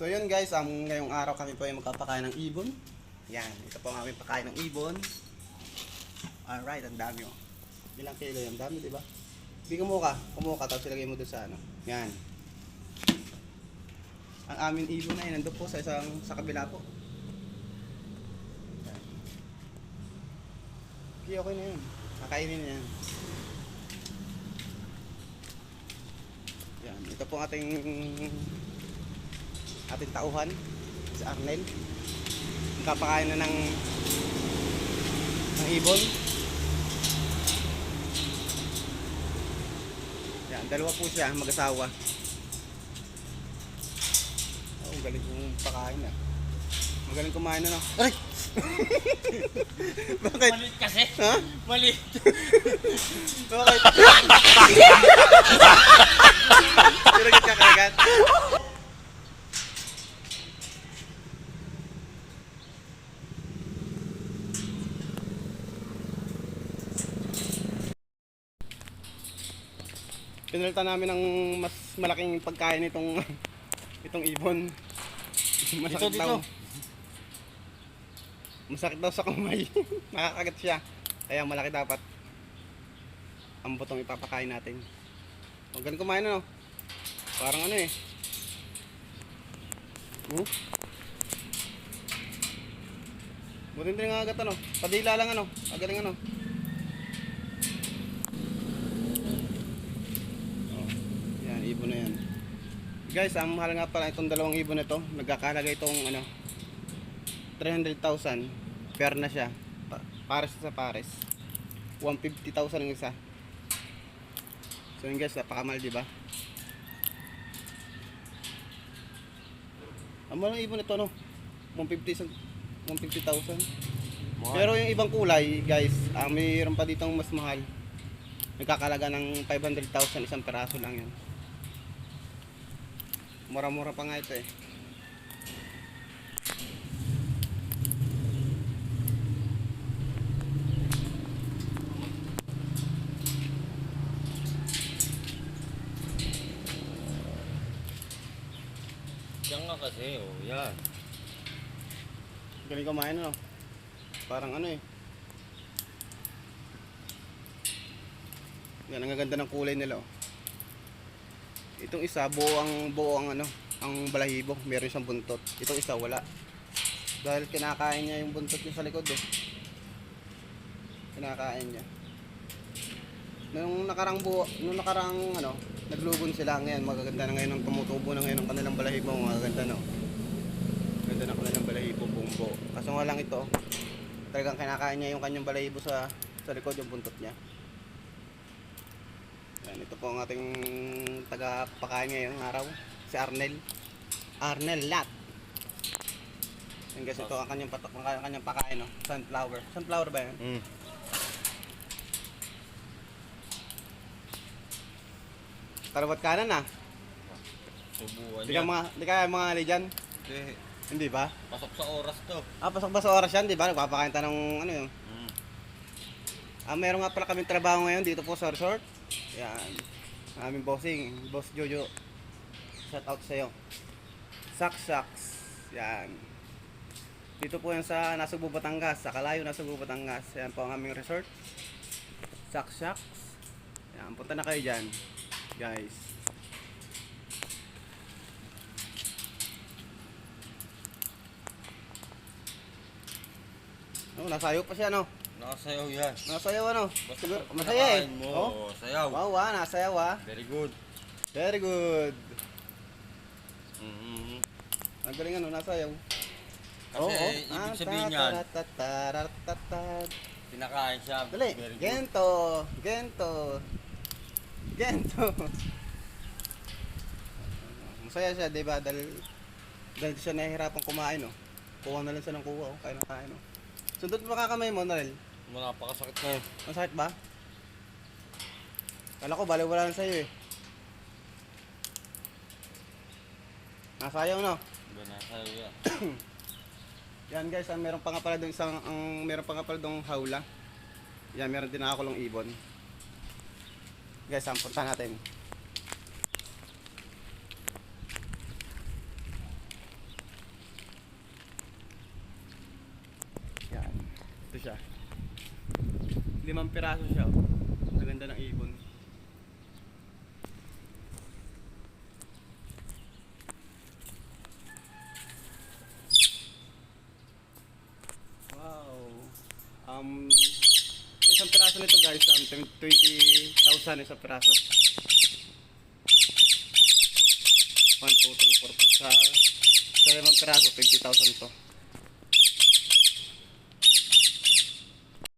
So yun guys, ngayong araw kami po ay magpapakain ng ibon. Yan, ito po ang aming pakain ng ibon. Alright, ang dami oh. Ilang kilo yan? Dami, di ba? Hindi kumuha ka, tapos ilagay mo doon sa ano. Yan. Ang aming ibon na yun, nandun po sa kabila po. Yan. Okay na yun. Kakainin na yan. Yan, ito po ating tauhan, si Arnel. Magpapakain na ng ibon. Yan, dalawa po siya, mag-asawa. Oh, galing kong pakain ah. Magaling kumain na no. Aray! Bakit? Maliit kasi. Ha? Maliit. Bakit? Sinagot ka kagad? Pinalitan namin ng mas malaking pagkain itong ibon. Masakit daw. Masakit daw sa kamay. Nakakagat siya. Kaya malaki dapat ang butong ipapakain natin. Huwag ganun kumain no. Parang ano eh. Buti din nga agat ano. Padila lang ano. Agaling ano. Ibon na yan guys. Ang mahal nga pala itong dalawang ibon na ito, nagkakalaga itong ano 300,000 pair na siya, pares sa pares, 150,000 ang isa. So yun guys, napakamahal diba? Ang mahal ng ibon ito no, 150,000. Pero yung ibang kulay guys, mayroon pa ditong mas mahal, nagkakalaga ng 500,000 isang peraso lang yun. Mura-mura pa nga ito eh. Diyan nga kasi, oh, yan. Galing kumain ano. Parang ano eh. Yan, ang gaganda ng kulay nila oh. Itong isa buo ang ano, ang balahibo, meron siyang buntot. Itong isa wala. Dahil kinakain niya yung buntot niya sa likod eh. Kinakain niya. Nung nakarang ano, naglugon sila ngayon, magaganda na ngayon ang tumutubo na ngayon ang kanilang balahibo, magaganda no. Ganda ng kanilang balahibo, bumbo. Kaso nga lang ito, talagang kinakain niya yung kanyang balahibo sa likod, yung buntot niya. Yan, ito po ang ating tagapakain ngayong araw, si Arnel Lat. Yan guys, ito ang kanyang pakain no? Sunflower ba yan? Kalawat kanan ah. Subuhan Di niya. ka mga ali dyan? Hindi ba? Pasok sa oras to. Pasok ba sa oras yan, di ba? Nagpapakain tayo ng ano yun. Meron nga pala kaming trabaho ngayon dito po sa resort. Yan. Aming bossing, Boss Jojo. Shout out sa'yo. Saks. Yan. Dito po yan sa Nasugbu, Batangas. Sa Kalayo, Nasugbu, Batangas. Yan po ang aming resort. Saks. Yan, punta na kayo dyan, guys. Oh, nasayo pa siya no. Nakasayaw yan. Nasayaw ano? Basta Masaya eh. mo, Oh, sayaw. wow, nasayaw ah. Very good. Very good. Ang galing ano, nasayaw. Kasi ibig sabihin yan, pinakain siya. Dali, Very good. gento. Masaya siya, diba? Dahil siya nahihirapan kumain, oh. Kuha na lang siya ng kuha, oh. Kain na kain, oh. Sundot mo kakamay mo, Narel. Napakasakit na yun. Masakit ba? Kala ko, baliwala lang sa'yo, eh. Nasayaw, no? Diba nasayaw yan. Yan guys, meron pa nga pala doon hawla. Yan, meron din nakakulong ibon. Guys, punta natin. siya. 5 piraso siya. Oh. Ang ganda ng ibon. Wow. Isang piraso nito guys, 20,000 isang piraso. 1, 2, 3, 4, 5 sa 5 piraso, 20,000 to.